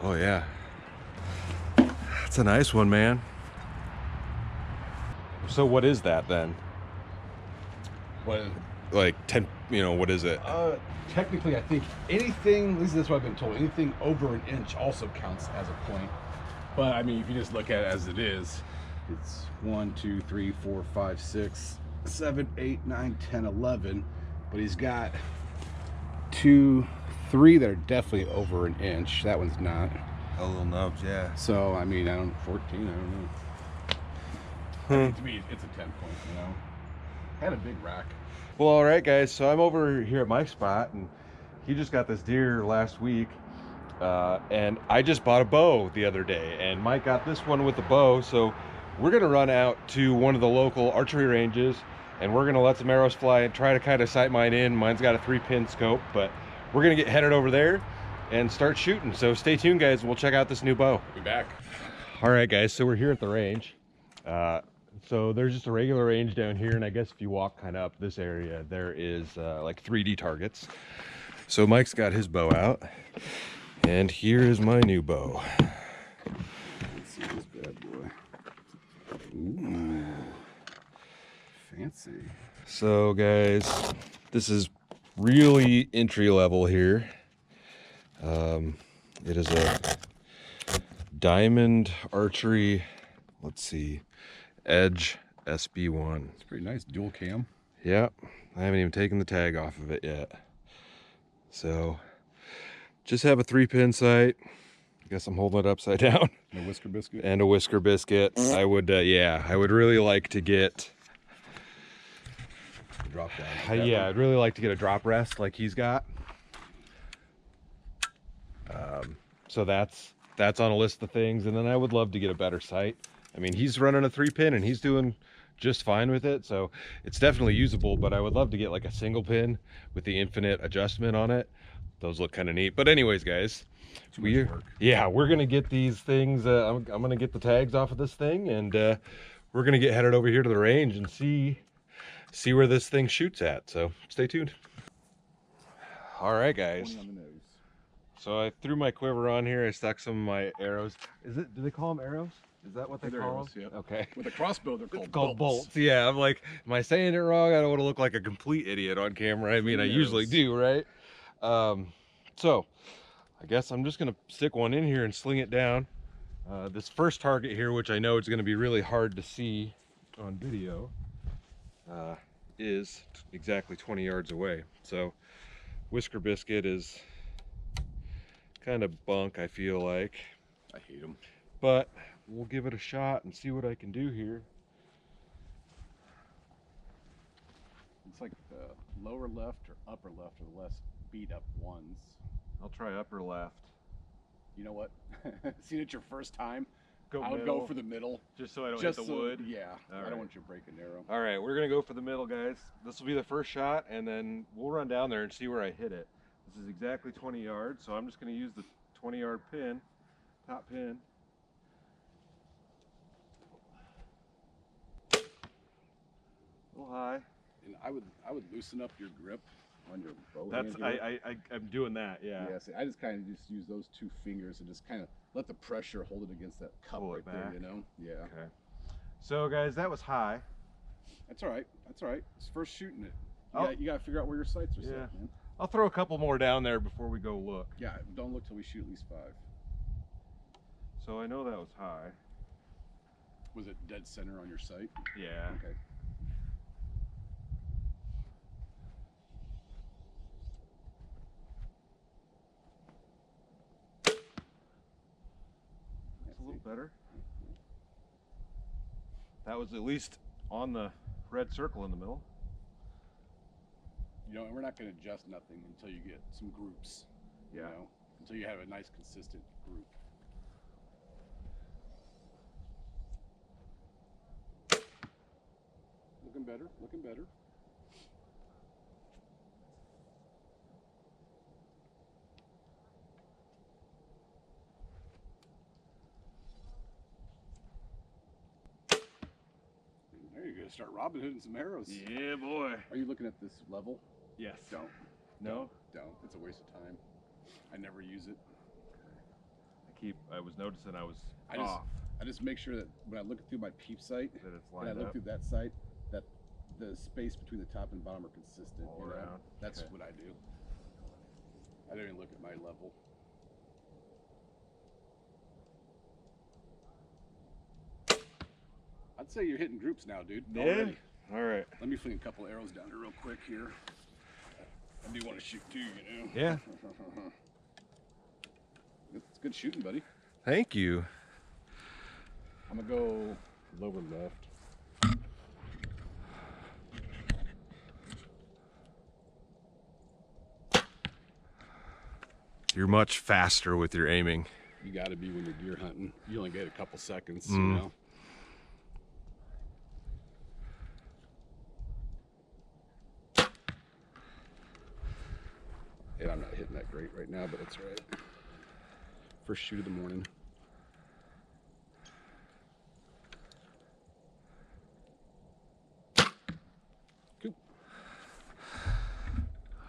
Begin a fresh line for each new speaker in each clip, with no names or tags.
Oh yeah. That's a nice one, man. So what is that then?
What?
Like 10, what is it?
Technically, I think anything, at least that's what I've been told, anything over an inch also counts as a point. But I mean, if you just look at it as it is, it's 1, 2, 3, 4, 5, 6, 7, 8, 9, 10, 11. But he's got 2, 3 that are definitely over an inch. That one's not.
A little nubs, yeah.
So, I mean, 14, I don't know. I mean, to me, it's a 10 point, Had a big rack.
Well, all right, guys. So I'm over here at Mike's spot, and he just got this deer last week. And I just bought a bow the other day, and Mike got this one with the bow. So we're gonna run out to one of the local archery ranges, and we're gonna let some arrows fly and try to kind of sight mine in. Mine's got a 3-pin scope, but we're gonna get headed over there and start shooting. So stay tuned, guys. We'll check out this new bow.
Be back.
All right, guys. So we're here at the range. So there's just a regular range down here, and I guess if you walk kind of up this area, there is like 3D targets. So Mike's got his bow out, and here is my new bow.
Let's see this bad boy. Ooh, fancy.
So guys, this is really entry level here. It is a Diamond Archery, let's see, Edge SB-1.
It's pretty nice, dual cam.
Yep, I haven't even taken the tag off of it yet. So, just have a 3-pin sight. I guess I'm holding it upside down.
And a whisker biscuit.
And a whisker biscuit. I would, yeah, I would really like to get
a drop down.
Yeah, I'd really like to get a drop rest like he's got. So that's on a list of things, and then I would love to get a better sight. I mean, he's running a 3-pin and he's doing just fine with it, so it's definitely usable, but I would love to get like a single pin with the infinite adjustment on it. Those look kind of neat. But anyways, guys, we're gonna get these things. I'm gonna get the tags off of this thing, and we're gonna get headed over here to the range and see where this thing shoots at. So stay tuned. All right, guys. So I threw my quiver on here. I stuck some of my arrows. Do they call them arrows? Is that what they call them?
Yep.
Okay.
With a crossbow, they're called bolts.
Bolts. Yeah, I'm like, am I saying it wrong? I don't want to look like a complete idiot on camera. I mean, I usually do, right? So I guess I'm just gonna stick one in here and sling it down. This first target here, which I know is going to be really hard to see on video, is exactly 20 yards away. So whisker biscuit is kind of bunk, I feel like.
I hate them.
But we'll give it a shot and see what I can do here.
It's like the lower left or upper left are the less beat up ones.
I'll try upper left.
You know what? Seeing it your first time,
I
would go for the middle.
Just so I don't hit the wood?
Yeah.
All
I
right.
don't want you to break an arrow.
All right, we're going to go for the middle, guys. This will be the first shot, and then we'll run down there and see where I hit it. This is exactly 20 yards, so I'm just going to use the 20-yard pin, top pin. A little high.
And I would loosen up your grip on your bow.
That's I'm doing that, yeah.
Yeah, see, I just kind of just use those 2 fingers and just kind of let the pressure hold it against that cup right there, you know? Yeah.
Okay. So guys, that was high.
That's all right. That's all right. It's first shooting it. You got to figure out where your sights are set, man.
I'll throw a couple more down there before we go look.
Yeah, don't look till we shoot at least 5.
So I know that was high.
Was it dead center on your sight?
Yeah.
Okay.
That's a little better. That was at least on the red circle in the middle.
You know, and we're not going to adjust nothing until you get some groups.
Yeah.
You know, until you have a nice consistent group. Looking better, looking better. There you go, start Robin Hooding some arrows.
Yeah, boy.
Are you looking at this level?
Yes.
Don't.
No?
Don't. It's a waste of time. I never use it.
I I was noticing I was
I just make sure that when I look through my peep sight,
that it's
and I
lined
look
up
through that sight, that the space between the top and bottom are consistent.
all
You know?
around.
That's
Okay.
what I do. I don't even look at my level. I'd say you're hitting groups now, dude.
Yeah.
Already.
All right.
Let me fling a couple arrows down here real quick here. I do want to shoot too, you know?
Yeah.
It's good shooting, buddy.
Thank you.
I'm gonna go lower left.
You're much faster with your aiming.
You gotta be when you're deer hunting. You only get a couple seconds, you know? And I'm not hitting that great right now, but it's all right. First shoot of the morning. Cool.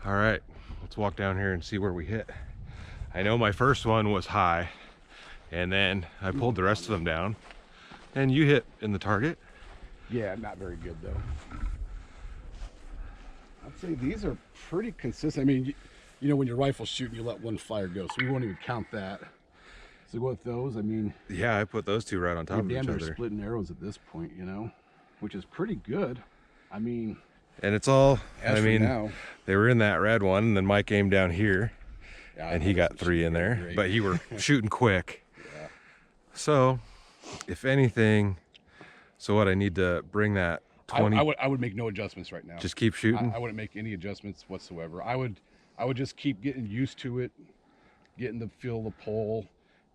All right, let's walk down here and see where we hit. I know my first one was high, and then I pulled the rest of them down, and you hit in the target.
Yeah, not very good though. I'd say these are pretty consistent. I mean, you know, when your rifle's shooting, you let one fire go, so we won't even count that. So with those, I mean,
Yeah, I put those two right on top of
damn
each
near
other.
splitting arrows at this point, you know, which is pretty good. I mean,
And it's all,
as
I
for
mean,
now,
they were in that red one, and then Mike aimed down here,
yeah,
and he got 3 in there,
great.
but you were shooting quick.
Yeah.
So, if anything, so what, I need to bring that 20,
I would make no adjustments right now.
just keep shooting?
I wouldn't make any adjustments whatsoever. I would just keep getting used to it, getting the feel of the pole,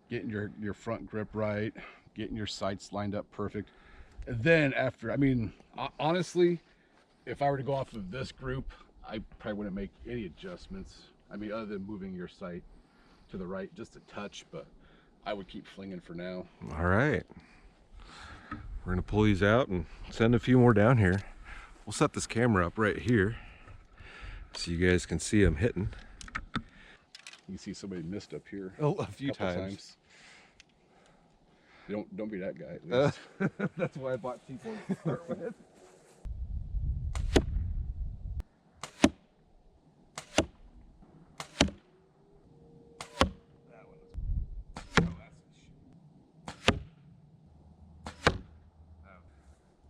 getting your front grip right, getting your sights lined up perfect. And then after, I mean, honestly, if I were to go off of this group, I probably wouldn't make any adjustments. I mean, other than moving your sight to the right just a touch, but I would keep flinging for now.
All right. We're gonna pull these out and send a few more down here. We'll set this camera up right here so you guys can see them hitting.
You see somebody missed up here
A few
couple
times.
Don't be that guy. At least.
That's why I bought T4 to start with.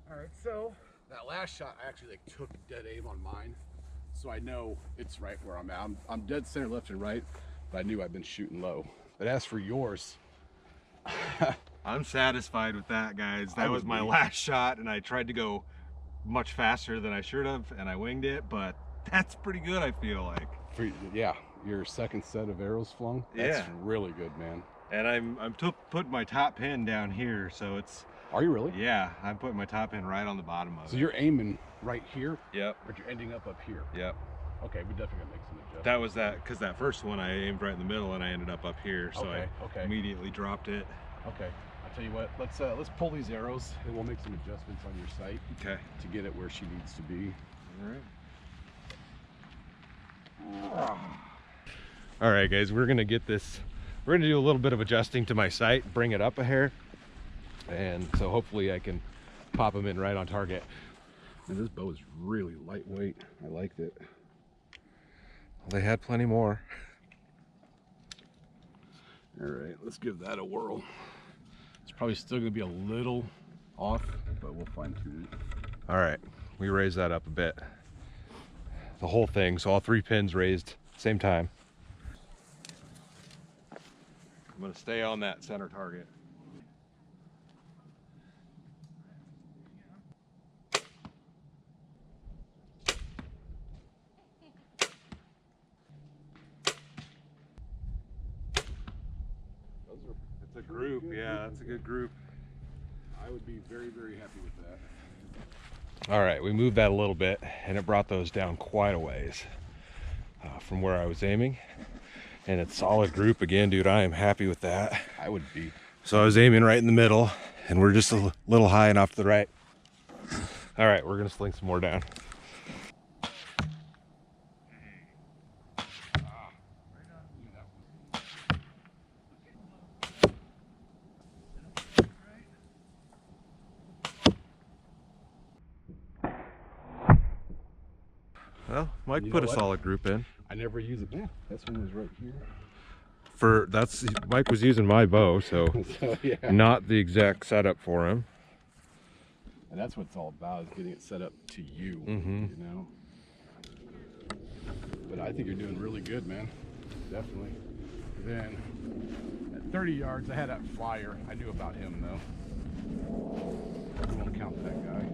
All right, so that last shot, I actually took dead aim on mine, so I know it's right where I'm at. I'm dead center, left and right, but I knew I'd been shooting low. But as for yours,
I'm satisfied with that, guys.
I
That
would
was my
be.
last shot, and I tried to go much faster than I should have, and I winged it, but that's pretty good, I feel like.
yeah, your second set of arrows flung. That's
Yeah.
really good, man.
And I'm putting my top pin down here, so it's,
Are you really?
yeah, I'm putting my top pin right on the bottom of it.
So you're aiming right here,
Yep,
but you're ending up here.
yep.
Okay, we definitely gotta make some adjustments.
That was that, because that first one I aimed right in the middle, and I ended up here, so
Okay,
I
okay.
immediately dropped it.
Okay, I'll tell you what. Let's pull these arrows, and we'll make some adjustments on your sight
Okay.
to get it where she needs to be.
All right. All right, guys, we're gonna get this. We're gonna do a little bit of adjusting to my sight, bring it up a hair, and so hopefully I can pop them in right on target.
And this bow is really lightweight. I liked it.
They had plenty more.
All right, let's give that a whirl. It's probably still gonna be a little off, but we'll fine tune it.
All right, we raised that up a bit. The whole thing, so all 3 pins raised same time. I'm gonna stay on that center target. It's a group, yeah, that's a good group.
I would be very, very happy with that.
All right, we moved that a little bit, and it brought those down quite a ways from where I was aiming. And it's solid group again, dude. I am happy with that.
I would be.
So I was aiming right in the middle, and we're just a little high and off to the right. All right, we're gonna sling some more down. Well, Mike
You
put
know
a
what?
solid group in.
I never use it. Yeah, this one was right here.
Mike was using my bow, so
So, yeah.
not the exact setup for him.
And that's what it's all about, is getting it set up to you,
Mm-hmm.
you know? But I think you're doing really good, man. Definitely. Then, at 30 yards, I had that flyer. I knew about him, though. We won't count that guy.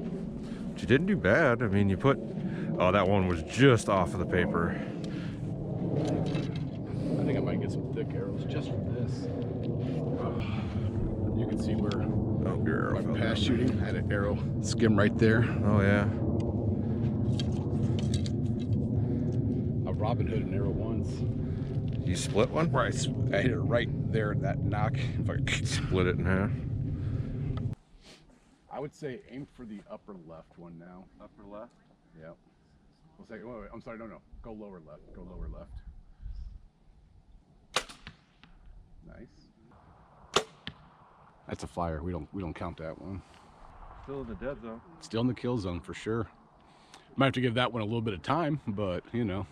But you didn't do bad. I mean, you put... Oh, that one was just off of the paper.
I think I might get some thick arrows just for this. You can see where
Oh, your arrow
my
fell
pass
down.
shooting, I had an arrow skim right there.
Oh, yeah.
A Robin Hood and arrow once.
You split one?
Right, I hit it right there, that knock. If I
Split it in half.
I would say aim for the upper left one now.
Upper left?
Yep. We'll say, wait, I'm sorry, no. Go lower left. Go lower left. Nice. That's a flyer. We don't count that one.
Still in the dead zone.
Still in the kill zone for sure. Might have to give that one a little bit of time, but you know.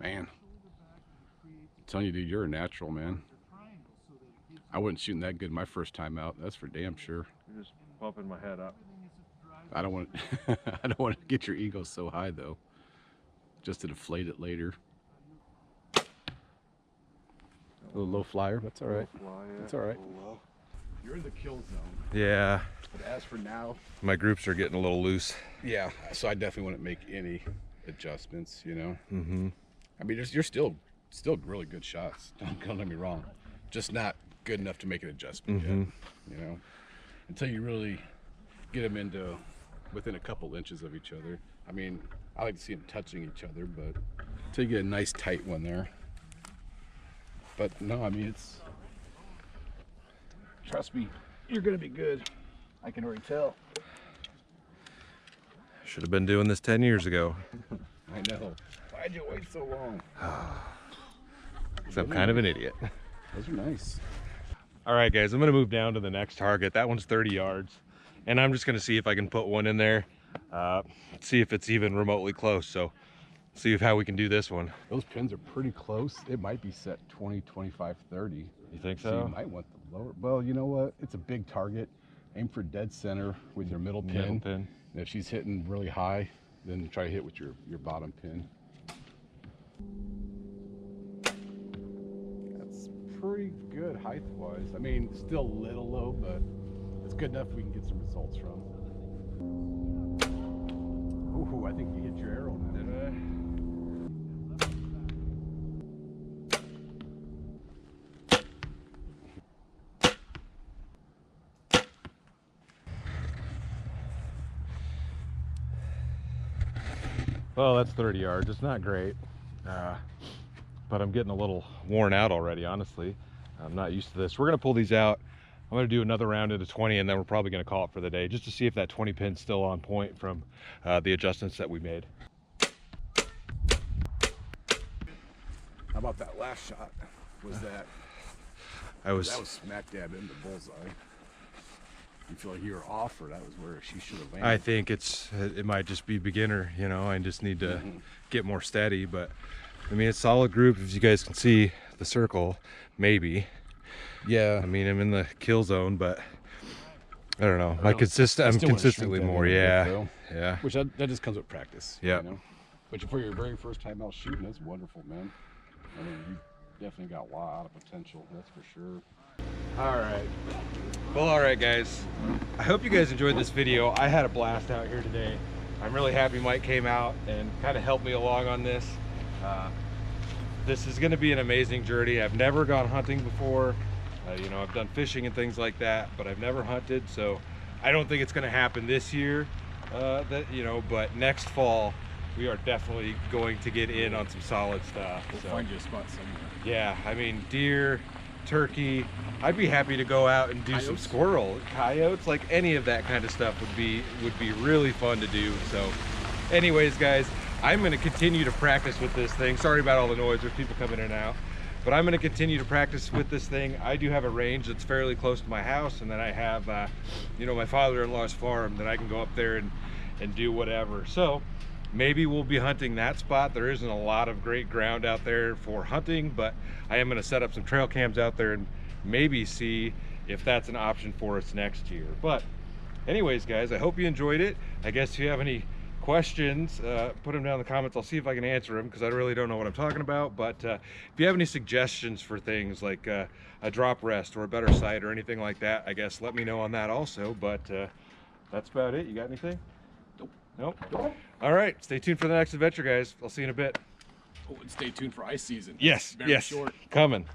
Man. I'm telling you, dude, you're a natural, man. I wasn't shooting that good my first time out. That's for damn sure.
You're just bumping my head up.
I don't want I don't want to get your ego so high though. Just to deflate it later. A little low flyer. That's all right. That's all right. You're in the kill zone.
Yeah.
But as for now,
My groups are getting a little loose.
yeah. So I definitely wouldn't make any adjustments. You know.
Mm-hmm.
I mean, you're still really good shots. Don't get me wrong. Just not good enough to make an adjustment yet. You know, until you really get them into within a couple inches of each other. I mean, I like to see them touching each other, but until you get a nice tight one there. But no, I mean, it's, trust me, you're gonna be good. I can already tell.
Should have been doing this 10 years ago.
I know. Why'd you wait so long?
Because I'm kind of an idiot.
Those are nice.
All right, guys, I'm going to move down to the next target. That one's 30 yards. And I'm just going to see if I can put one in there. See if it's even remotely close. So see how we can do this one.
Those pins are pretty close. It might be set 20, 25, 30.
You think
So
so?
you might want the lower. Well, you know what? It's a big target. Aim for dead center with your middle pin.
Middle pin.
And if she's hitting really high, then try to hit with your bottom pin. That's pretty good height-wise. I mean, still a little low, but it's good enough we can get some results from. Ooh, I think you hit your arrow now.
Did I? Well, that's 30 yards. It's not great, but I'm getting a little worn out already, honestly. I'm not used to this. We're going to pull these out. I'm going to do another round into 20, and then we're probably going to call it for the day, just to see if that 20 pin's still on point from the adjustments that we made.
How about that last shot? Was that that was smack dab in the bullseye? You feel like you were off, or that was where she should have landed?
I think it might just be beginner, you know. I just need to get more steady, but I mean, it's solid group. If you guys can see the circle, maybe.
Yeah.
I mean, I'm in the kill zone, but I don't know. I'm
I still wanna
consistently
shrink that
more.
in a bit,
Yeah.
though.
Yeah.
Which that just comes with practice.
Yeah.
You know? But for your very first time out shooting, that's wonderful, man. I mean, you definitely got a lot of potential, that's for sure.
All right. Well, all right, guys. I hope you guys enjoyed this video. I had a blast out here today. I'm really happy Mike came out and kind of helped me along on this. This is going to be an amazing journey. I've never gone hunting before. You know, I've done fishing and things like that, but I've never hunted, so I don't think it's going to happen this year. But next fall, we are definitely going to get in on some solid stuff.
We'll
So,
find you a spot somewhere.
yeah, I mean, deer, turkey. I'd be happy to go out and do some
Coyotes?
squirrel, coyotes, like any of that kind of stuff would be really fun to do. So anyways, guys, I'm going to continue to practice with this thing. Sorry about all the noise. There's people coming in and out. But I'm going to continue to practice with this thing. I do have a range that's fairly close to my house, and then I have, you know, my father-in-law's farm that I can go up there and do whatever. So maybe we'll be hunting that spot. There isn't a lot of great ground out there for hunting, but I am going to set up some trail cams out there and maybe see if that's an option for us next year. But anyways, guys, I hope you enjoyed it. I guess if you have any questions, put them down in the comments. I'll see if I can answer them, because I really don't know what I'm talking about. But if you have any suggestions for things like a drop rest or a better site or anything like that, I guess let me know on that also. But that's about it. You got anything? Nope. All right, stay tuned for the next adventure, guys. I'll see you in a bit.
Oh, and stay tuned for ice season.
Yes,
Very
yes,
short.
coming.